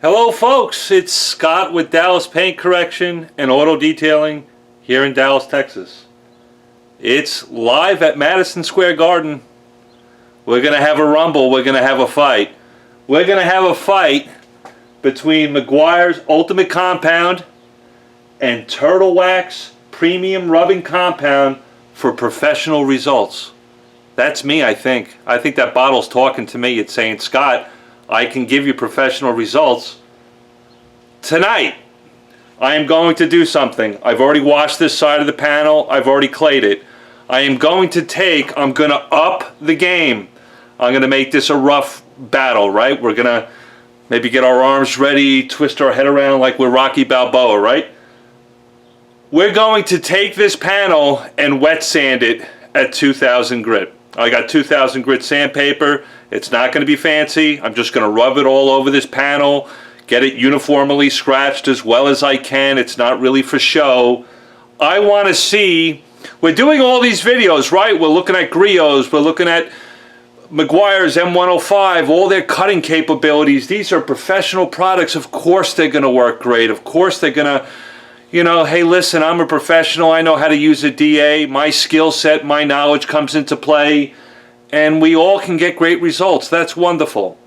Hello folks, it's Scott with Dallas Paint Correction and Auto Detailing here in Dallas, Texas. It's live at Madison Square Garden. We're going to have a rumble, we're going to have a fight. We're going to have a fight between Meguiar's Ultimate Compound and Turtle Wax Premium Rubbing Compound for professional results. That's me, I think. I think that bottle's talking to me. It's saying, Scott, I can give you professional results. Tonight, I am going to do something. I've already washed this side of the panel. I've already clayed it. I'm going to up the game. I'm going to make this a rough battle, right? We're going to maybe get our arms ready, twist our head around like we're Rocky Balboa, right? We're going to take this panel and wet sand it at 2000 grit. I got 2000 grit sandpaper. It's not going to be fancy. I'm just going to rub it all over this panel, get it uniformly scratched as well as I can. It's not really for show. I want to see, we're doing all these videos, right? We're looking at griots, we're looking at Meguiar's M105, all their cutting capabilities. These are professional products. Of course they're going to work great. Of course they're going to, you know, hey, listen, I'm a professional. I know how to use a DA. My skill set, my knowledge comes into play, and we all can get great results. That's wonderful.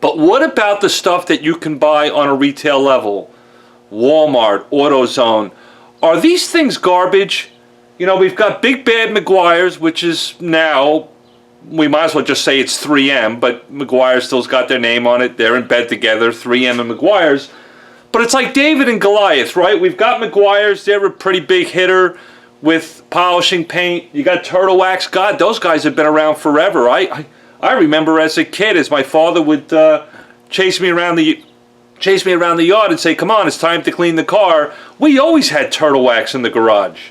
But what about the stuff that you can buy on a retail level? Walmart, AutoZone. Are these things garbage? You know, we've got Big Bad Meguiar's, which is now, we might as well just say it's 3M, but Meguiar still's got their name on it. They're in bed together, 3M and Meguiar's. But it's like David and Goliath, right? We've got Meguiar's. They're a pretty big hitter with polishing paint. You got Turtle Wax. God, those guys have been around forever. I remember as a kid, as my father would chase me around the yard and say, come on, it's time to clean the car. We always had Turtle Wax in the garage.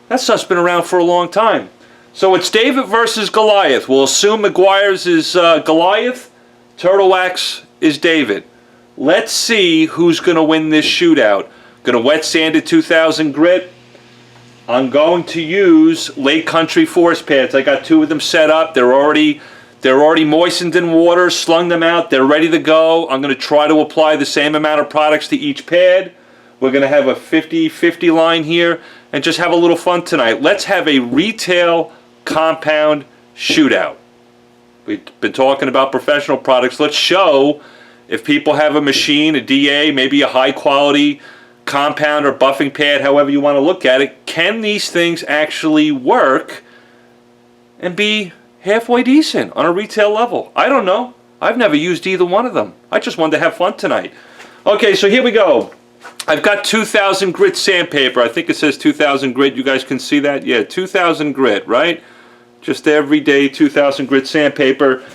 That stuff's been around for a long time. So it's David versus Goliath. We'll assume Meguiar's is Goliath. Turtle Wax is David. Let's see who's going to win this shootout. Going to wet sand it 2000 grit. I'm going to use Lake Country force pads. I got 2 of them set up. They're already moistened in water, slung them out. They're ready to go. I'm going to try to apply the same amount of products to each pad. We're going to have a 50-50 line here and just have a little fun tonight. Let's have a retail compound shootout. We've been talking about professional products. Let's show if people have a machine, a DA, maybe a high quality compound or buffing pad, however you want to look at it, can these things actually work and be halfway decent on a retail level? I don't know. I've never used either one of them. I just wanted to have fun tonight. Okay, so here we go. I've got 2000 grit sandpaper. I think it says 2000 grit. You guys can see that? Yeah, 2000 grit, right? Just everyday 2000 grit sandpaper.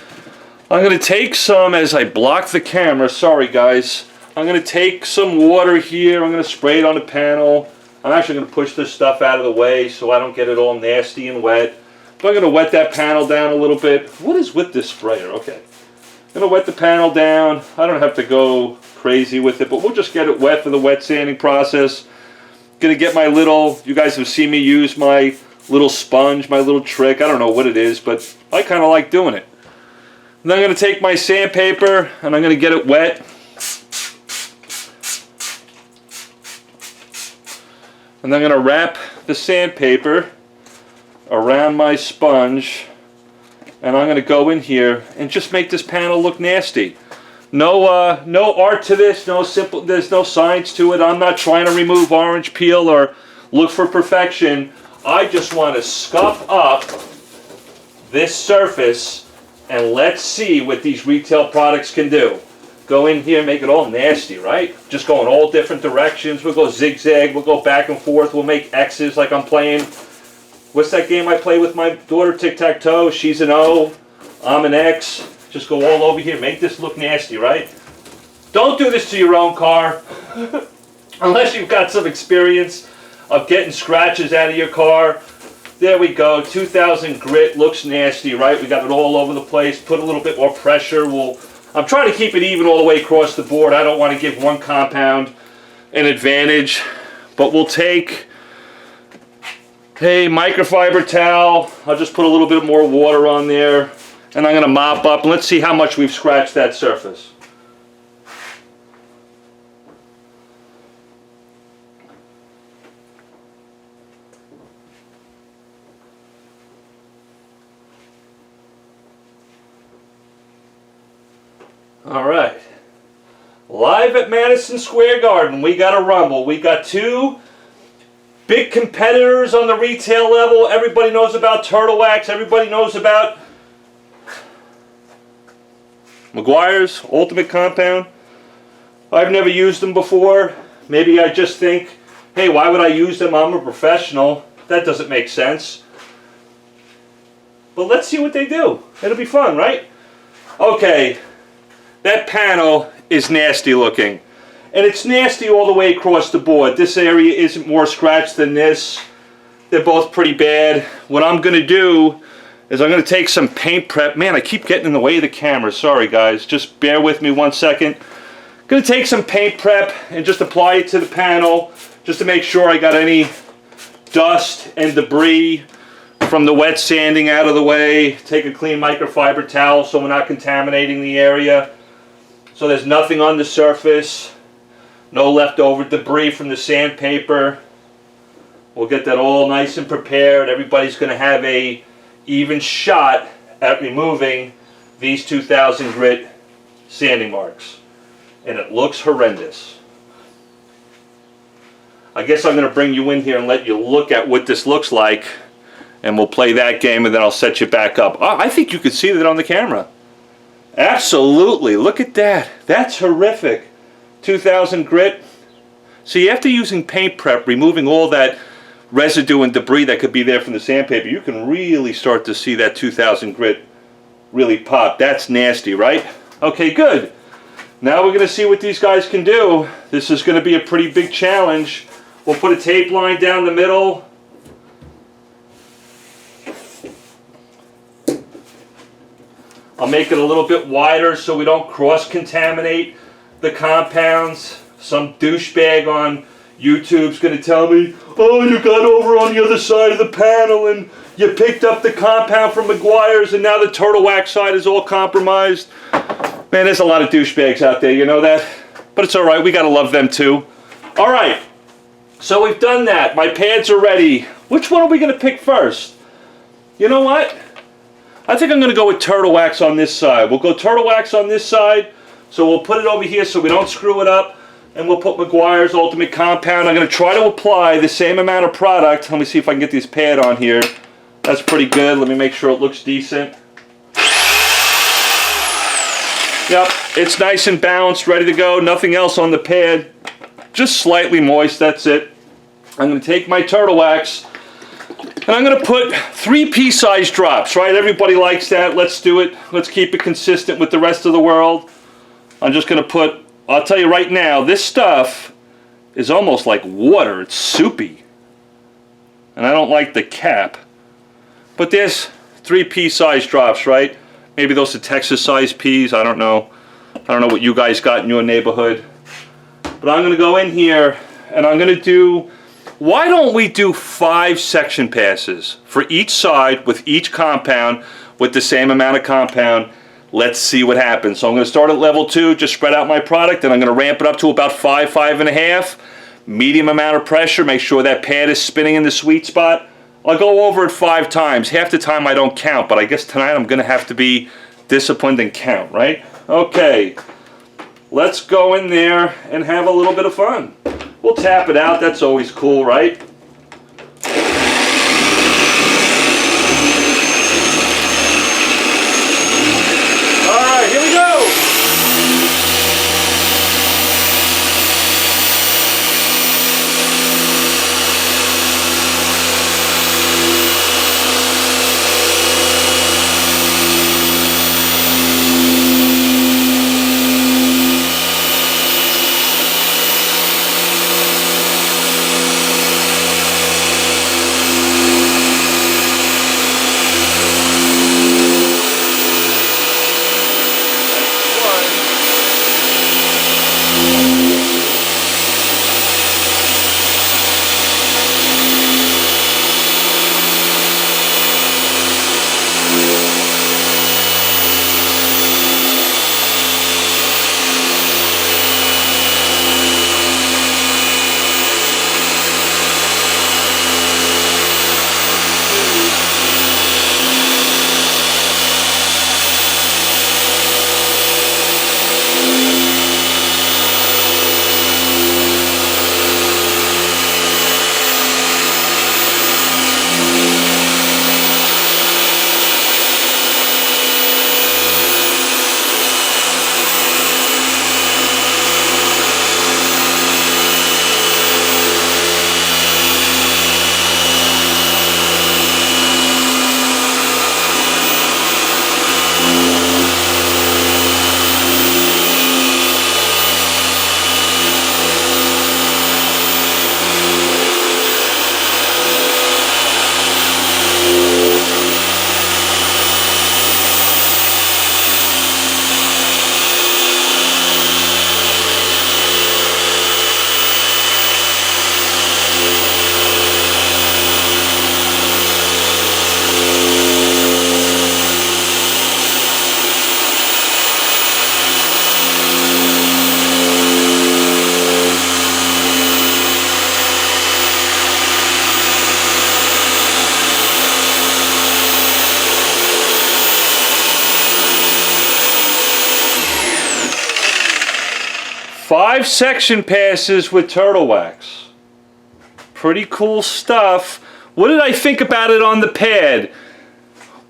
I'm going to take some, as I block the camera, sorry guys, I'm going to take some water here, I'm going to spray it on the panel. I'm actually going to push this stuff out of the way so I don't get it all nasty and wet. But I'm going to wet that panel down a little bit. What is with this sprayer? Okay. I'm going to wet the panel down. I don't have to go crazy with it, but we'll just get it wet for the wet sanding process. Going to get my little, you guys have seen me use my little sponge, my little trick. I don't know what it is, but I kind of like doing it. And then I'm going to take my sandpaper and I'm going to get it wet. And I'm going to wrap the sandpaper around my sponge. And I'm going to go in here and just make this panel look nasty. No art to this, there's no science to it. I'm not trying to remove orange peel or look for perfection. I just want to scuff up this surface and let's see what these retail products can do. Go in here, make it all nasty, right? Just go in all different directions. We'll go zigzag, we'll go back and forth, we'll make X's like I'm playing. What's that game I play with my daughter, tic-tac-toe? She's an O, I'm an X. Just go all over here, make this look nasty, right? Don't do this to your own car. Unless you've got some experience of getting scratches out of your car. There we go, 2000 grit, looks nasty, right? We got it all over the place. Put a little bit more pressure. I'm trying to keep it even all the way across the board. I don't want to give one compound an advantage. But we'll take a microfiber towel. I'll just put a little bit more water on there. And I'm going to mop up. Let's see how much we've scratched that surface. All right. Live at Madison Square Garden, we got a rumble. We got two big competitors on the retail level. Everybody knows about Turtle Wax. Everybody knows about Meguiar's Ultimate Compound. I've never used them before. Maybe I just think, hey, why would I use them? I'm a professional. That doesn't make sense. But let's see what they do. It'll be fun, right? Okay, that panel is nasty looking. And it's nasty all the way across the board. This area isn't more scratched than this. They're both pretty bad. What I'm going to do is I'm going to take some paint prep. Man, I keep getting in the way of the camera. Sorry, guys. Just bear with me 1 second. I'm going to take some paint prep and just apply it to the panel just to make sure I got any dust and debris from the wet sanding out of the way. Take a clean microfiber towel so we're not contaminating the area. So there's nothing on the surface. No leftover debris from the sandpaper. We'll get that all nice and prepared. Everybody's going to have a even shot at removing these 2000 grit sanding marks. And it looks horrendous. I guess I'm going to bring you in here and let you look at what this looks like. And we'll play that game and then I'll set you back up. Oh, I think you could see that on the camera. Absolutely. Look at that. That's horrific. 2000 grit. See, after using paint prep, removing all that residue and debris that could be there from the sandpaper, you can really start to see that 2000 grit really pop. That's nasty, right? Okay, good. Now we're going to see what these guys can do. This is going to be a pretty big challenge. We'll put a tape line down the middle. I'll make it a little bit wider so we don't cross-contaminate the compounds. Some douchebag on YouTube's going to tell me, oh, you got over on the other side of the panel and you picked up the compound from Meguiar's and now the Turtle Wax side is all compromised. Man, there's a lot of douchebags out there, you know that? But it's alright, we got to love them too. Alright, so we've done that. My pads are ready. Which one are we going to pick first? You know what? I think I'm going to go with Turtle Wax on this side. We'll go Turtle Wax on this side. So we'll put it over here so we don't screw it up. And we'll put Meguiar's Ultimate Compound. I'm going to try to apply the same amount of product. Let me see if I can get this pad on here. That's pretty good. Let me make sure it looks decent. Yep, it's nice and balanced, ready to go. Nothing else on the pad. Just slightly moist, that's it. I'm going to take my Turtle Wax. And I'm going to put 3 pea-sized drops, right? Everybody likes that. Let's do it. Let's keep it consistent with the rest of the world. I'm just going to put, I'll tell you right now, this stuff is almost like water. It's soupy. And I don't like the cap. But there's 3 pea-sized drops, right? Maybe those are Texas-sized peas. I don't know. I don't know what you guys got in your neighborhood. But I'm going to go in here and I'm going to do... Why don't we do 5 section passes for each side with each compound with the same amount of compound? Let's see what happens. So I'm going to start at level 2, just spread out my product, and I'm going to ramp it up to about 5, 5.5. Medium amount of pressure, make sure that pad is spinning in the sweet spot. I'll go over it 5 times. Half the time I don't count, but I guess tonight I'm going to have to be disciplined and count, right? Okay, let's go in there and have a little bit of fun. We'll tap it out, that's always cool, right? Alright, here we go! 5 section passes with turtle wax. Pretty cool stuff. What did I think about it on the pad?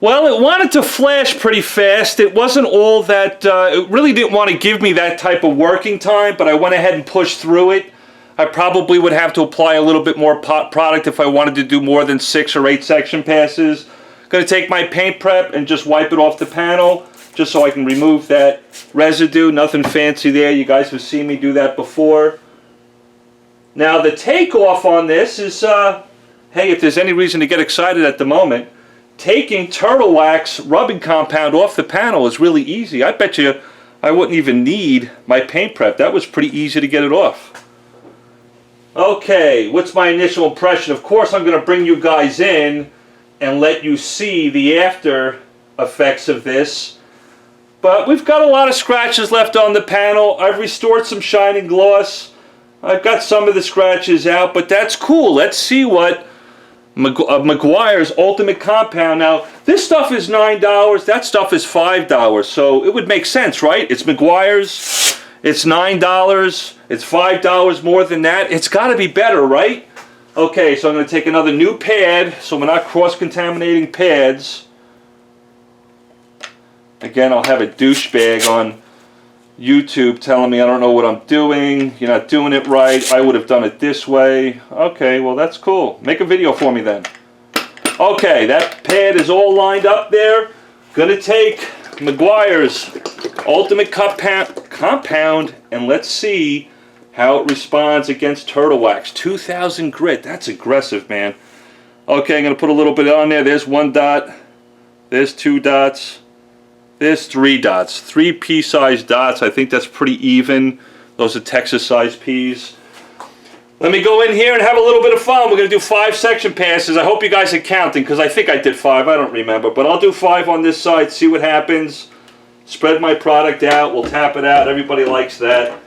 Well, it wanted to flash pretty fast. It wasn't all that, it really didn't want to give me that type of working time, but I went ahead and pushed through it. I probably would have to apply a little bit more product if I wanted to do more than 6 or 8 section passes. Going to take my paint prep and just wipe it off the panel, just so I can remove that residue. Nothing fancy there. You guys have seen me do that before. Now the takeoff on this is, hey, if there's any reason to get excited at the moment, taking turtle wax rubbing compound off the panel is really easy. I bet you I wouldn't even need my paint prep. That was pretty easy to get it off. Okay, what's my initial impression? Of course, I'm going to bring you guys in and let you see the after effects of this. But we've got a lot of scratches left on the panel. I've restored some shining gloss. I've got some of the scratches out, but that's cool. Let's see what Meguiar's Ultimate Compound. Now, this stuff is $9. That stuff is $5. So it would make sense, right? It's Meguiar's. It's $9. It's $5 more than that. It's got to be better, right? Okay, so I'm going to take another new pad so we're not cross-contaminating pads. Again, I'll have a douchebag on YouTube telling me I don't know what I'm doing. You're not doing it right. I would have done it this way. Okay, well that's cool. Make a video for me then. Okay, that pad is all lined up there. Gonna take Meguiar's Ultimate Compound and let's see how it responds against turtle wax. 2000 grit. That's aggressive, man. Okay, I'm gonna put a little bit on there. There's 1 dot. There's 2 dots. There's 3 dots, 3 pea-sized dots. I think that's pretty even. Those are Texas-sized peas. Let me go in here and have a little bit of fun. We're going to do 5 section passes. I hope you guys are counting because I think I did 5. I don't remember. But I'll do 5 on this side, see what happens. Spread my product out. We'll tap it out. Everybody likes that.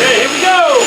Okay, here we go.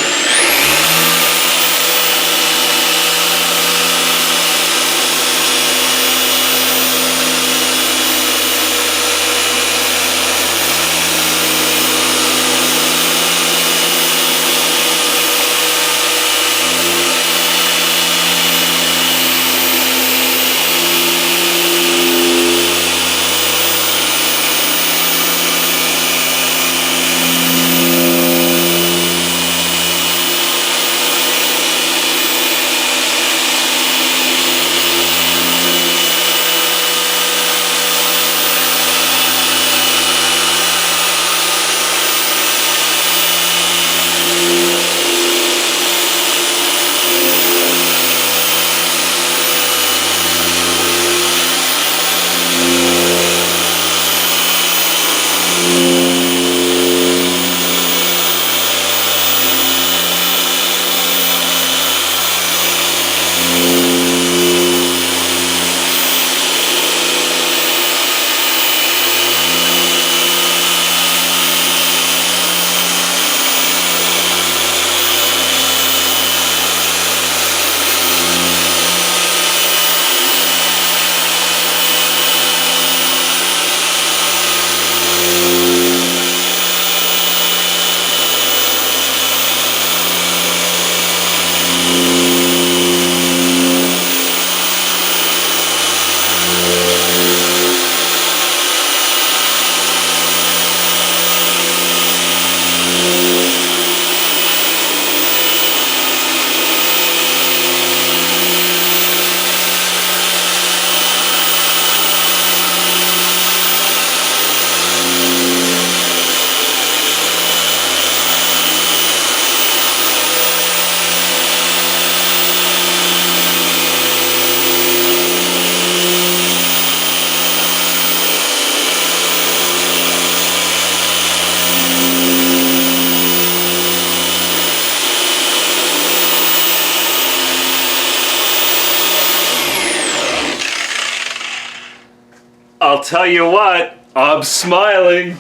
I'll tell you what, I'm smiling.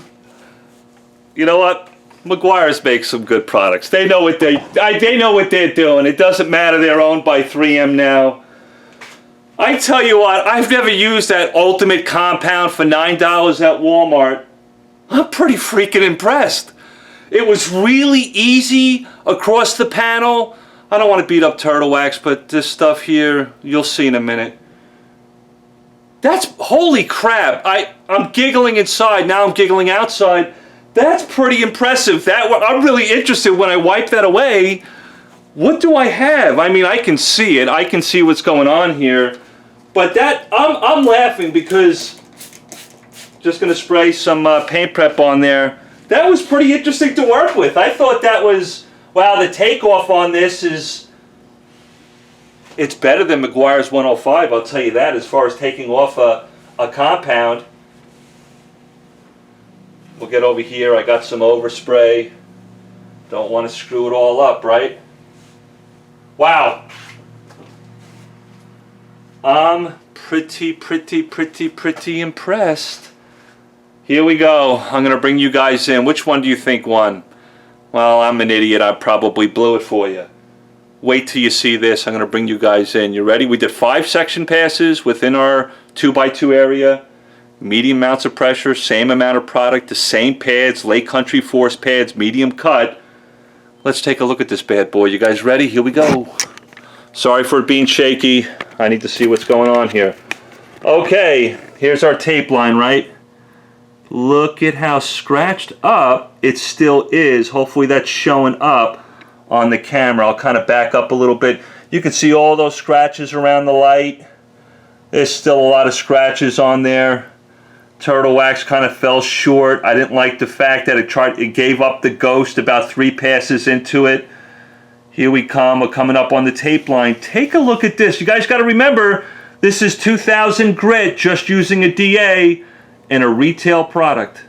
You know what? Meguiar's makes some good products. They know what they know what they're doing. It doesn't matter they're owned by 3M now. I tell you what, I've never used that ultimate compound for $9 at Walmart. I'm pretty freaking impressed. It was really easy across the panel. I don't want to beat up turtle wax, but this stuff here, you'll see in a minute. That's, holy crap, I'm giggling inside, now I'm giggling outside. That's pretty impressive. I'm really interested when I wipe that away. What do I have? I mean, I can see it. I can see what's going on here. But that, I'm laughing because, just going to spray some paint prep on there. That was pretty interesting to work with. I thought that was, wow, the takeoff on this is, it's better than Meguiar's 105, I'll tell you that, as far as taking off a compound. We'll get over here. I got some overspray. Don't want to screw it all up, right? Wow. I'm pretty impressed. Here we go. I'm going to bring you guys in. Which one do you think won? Well, I'm an idiot. I probably blew it for you. Wait till you see this. I'm going to bring you guys in. You ready? We did 5 section passes within our 2x2 area. Medium amounts of pressure, same amount of product, the same pads, Lake Country Force pads, medium cut. Let's take a look at this bad boy. You guys ready? Here we go. Sorry for it being shaky. I need to see what's going on here. Okay, here's our tape line, right? Look at how scratched up it still is. Hopefully that's showing up on the camera. I'll kind of back up a little bit. You can see all those scratches around the light. There's still a lot of scratches on there. Turtle wax kind of fell short. I didn't like the fact that it gave up the ghost about 3 passes into it. Here we come. We're coming up on the tape line. Take a look at this. You guys got to remember, this is 2000 grit, just using a DA and a retail product.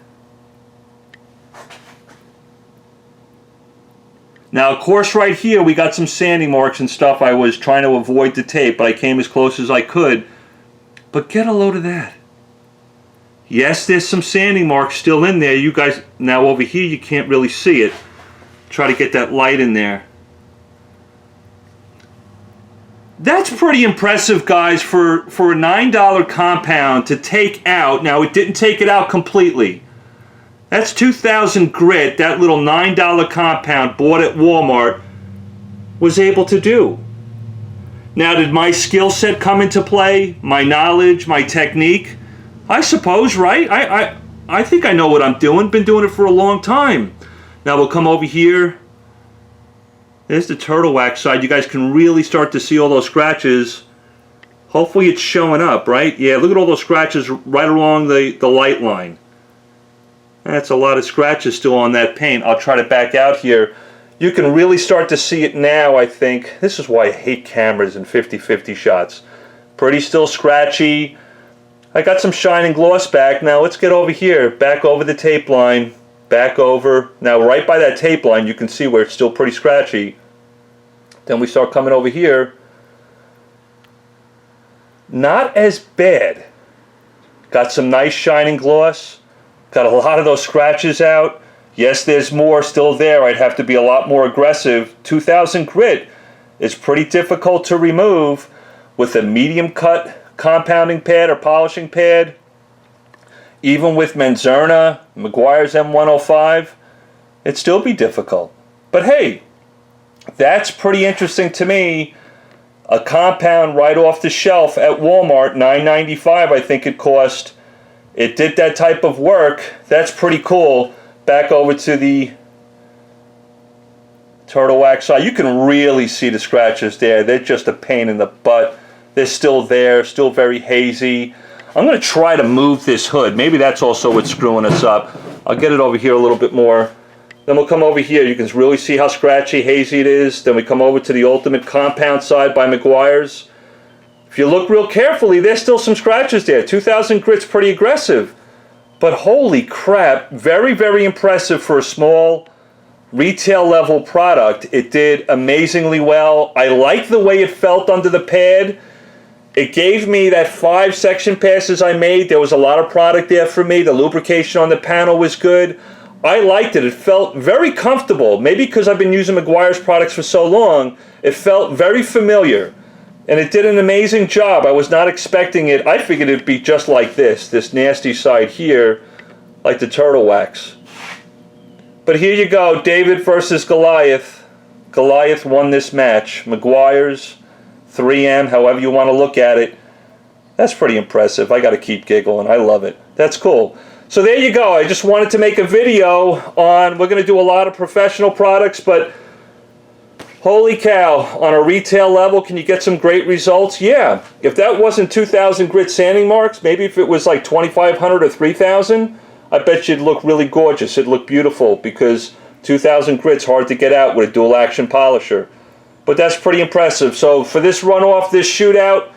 Now, of course, right here, we got some sanding marks and stuff. I was trying to avoid the tape, but I came as close as I could. But get a load of that. Yes, there's some sanding marks still in there. You guys, now over here, you can't really see it. Try to get that light in there. That's pretty impressive, guys, for a $9 compound to take out. Now, it didn't take it out completely. That's 2000 grit, that little $9 compound bought at Walmart was able to do. Now, did my skill set come into play? My knowledge, my technique? I suppose, right? I think I know what I'm doing. Been doing it for a long time. Now we'll come over here. There's the turtle wax side. You guys can really start to see all those scratches. Hopefully it's showing up, right? Yeah, look at all those scratches right along the light line. That's a lot of scratches still on that paint. I'll try to back out here. You can really start to see it now, I think. This is why I hate cameras and 50-50 shots. Pretty still scratchy. I got some shine and gloss back. Now let's get over here, back over the tape line, back over. Now right by that tape line you can see where it's still pretty scratchy. Then we start coming over here. Not as bad. Got some nice shine and gloss. Got a lot of those scratches out. Yes, there's more still there. I'd have to be a lot more aggressive. 2000 grit is pretty difficult to remove with a medium cut compounding pad or polishing pad. Even with Meguiar's M105, it'd still be difficult. But hey, that's pretty interesting to me. A compound right off the shelf at Walmart, $9.95 I think it cost. It did that type of work. That's pretty cool. Back over to the turtle wax side. You can really see the scratches there. They're just a pain in the butt. They're still there, still very hazy. I'm going to try to move this hood. Maybe that's also what's screwing us up. I'll get it over here a little bit more. Then we'll come over here. You can really see how scratchy, hazy it is. Then we come over to the ultimate compound side by Meguiar's. If you look real carefully, there's still some scratches there. 2000 grit's pretty aggressive. But holy crap, very impressive for a small retail level product. It did amazingly well. I like the way it felt under the pad. It gave me that 5 section passes I made. There was a lot of product there for me. The lubrication on the panel was good. I liked it. It felt very comfortable. Maybe because I've been using Meguiar's products for so long, it felt very familiar. And it did an amazing job. I was not expecting it. I figured it'd be just like this nasty side here, like the turtle wax. But here you go, David versus Goliath. Goliath won this match. Meguiar's, 3M, however you want to look at it. That's pretty impressive. I got to keep giggling. I love it. That's cool. So there you go. I just wanted to make a video on, we're going to do a lot of professional products, but holy cow, on a retail level, can you get some great results? Yeah. If that wasn't 2,000 grit sanding marks, maybe if it was like 2,500 or 3,000, I bet you'd look really gorgeous. It'd look beautiful because 2,000 grit's hard to get out with a dual action polisher. But that's pretty impressive. So for this runoff, this shootout,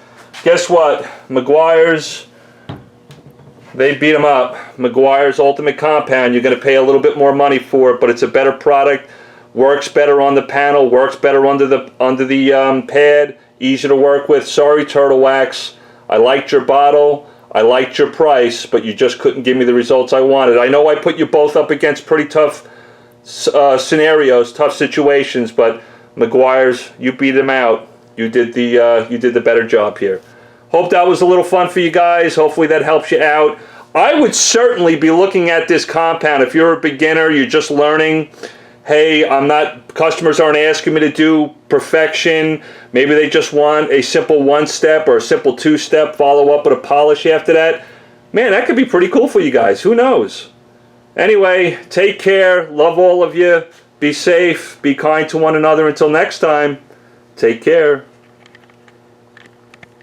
guess what? Meguiar's, they beat them up. Meguiar's Ultimate Compound. You're going to pay a little bit more money for it, but it's a better product. Works better on the panel. Works better under the pad. Easy to work with. Sorry, Turtle Wax. I liked your bottle. I liked your price, but you just couldn't give me the results I wanted. I know I put you both up against pretty tough scenarios, tough situations, but Meguiar's, you beat them out. You did the better job here. Hope that was a little fun for you guys. Hopefully that helps you out. I would certainly be looking at this compound. If you're a beginner, you're just learning, hey, customers aren't asking me to do perfection. Maybe they just want a simple one-step or a simple two-step, follow up with a polish after that. Man, that could be pretty cool for you guys. Who knows? Anyway, take care. Love all of you. Be safe. Be kind to one another. Until next time, take care.